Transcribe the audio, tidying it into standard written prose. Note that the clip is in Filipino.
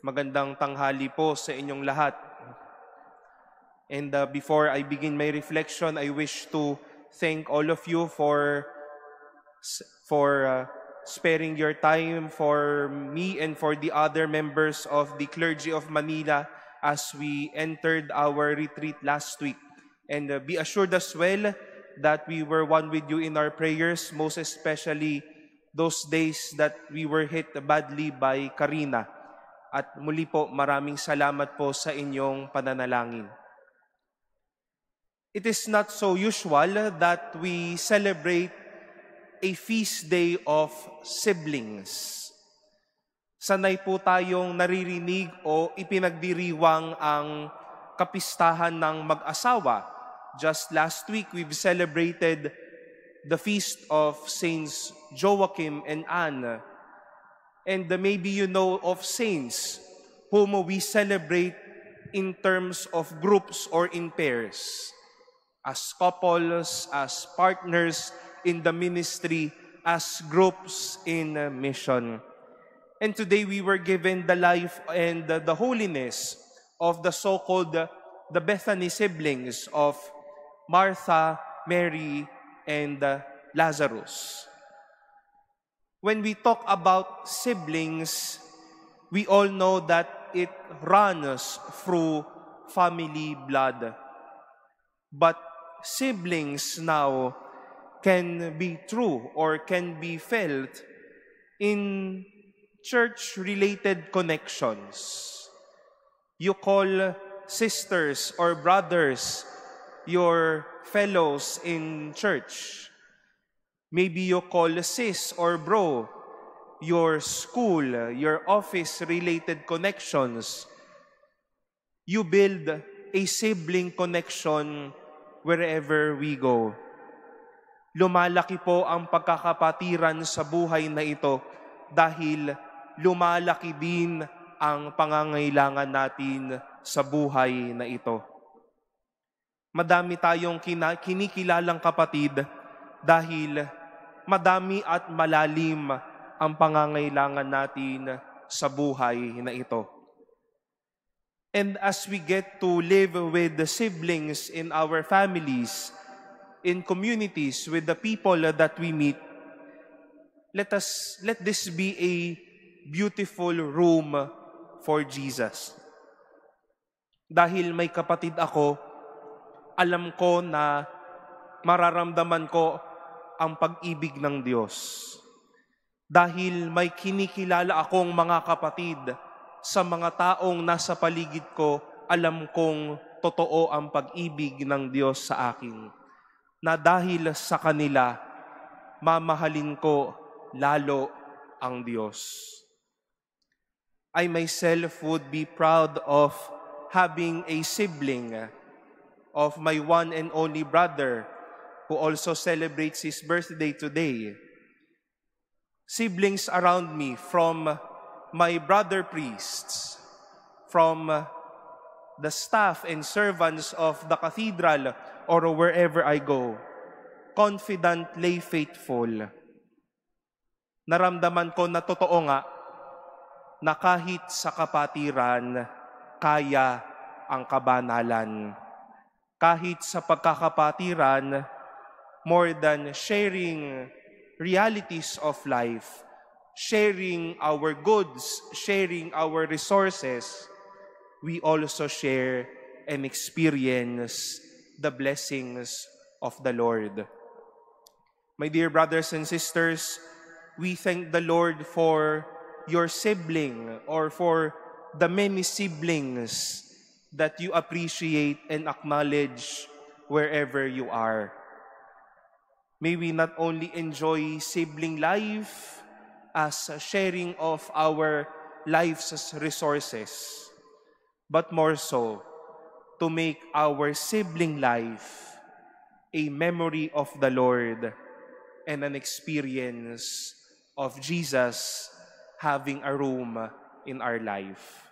Magandang tanghali po sa inyong lahat. And before I begin my reflection, I wish to thank all of you for sparing your time for me and for the other members of the Clergy of Manila as we entered our retreat last week. And be assured as well that we were one with you in our prayers, most especially those days that we were hit badly by Karina. At muli po, maraming salamat po sa inyong pananalangin. It is not so usual that we celebrate a feast day of siblings. Sanay po tayong naririnig o ipinagdiriwang ang kapistahan ng mag-asawa. Just last week, we've celebrated the feast of Saints Joachim and Anne. And maybe you know of saints whom we celebrate in terms of groups or in pairs, as couples, as partners in the ministry, as groups in mission. And today we were given the life and the holiness of the so-called the Bethany siblings of Martha, Mary, and Lazarus. When we talk about siblings, we all know that it runs through family blood. But siblings now can be true or can be felt in church-related connections. You call sisters or brothers your fellows in church. Maybe you call sis or bro your school, your office-related connections. You build a sibling connection wherever we go. Lumalaki po ang pagkakapatiran sa buhay na ito dahil lumalaki din ang pangangailangan natin sa buhay na ito. Madami tayong kinikilalang kapatid dahil madami at malalim ang pangangailangan natin sa buhay na ito. And as we get to live with the siblings in our families, in communities, with the people that we meet, let this be a beautiful room for Jesus. Dahil may kapatid ako, alam ko na mararamdaman ko ang pag-ibig ng Diyos. Dahil may kinikilala akong mga kapatid sa mga taong nasa paligid ko, alam kong totoo ang pag-ibig ng Diyos sa akin. Na dahil sa kanila, mamahalin ko lalo ang Diyos. I myself would be proud of having a sibling of my one and only brother who also celebrates his birthday today. Siblings around me, from my brother priests, from the staff and servants of the cathedral or wherever I go, confident, lay faithful. Naramdaman ko na totoo nga na kahit sa kapatiran, kaya ang kabanalan. Kahit sa pagkakapatiran, more than sharing realities of life, sharing our goods, sharing our resources, we also share and experience the blessings of the Lord. My dear brothers and sisters, we thank the Lord for your sibling or for the many siblings that you appreciate and acknowledge wherever you are. May we not only enjoy sibling life as a sharing of our life's resources, but more so, to make our sibling life a memory of the Lord and an experience of Jesus having a room in our life.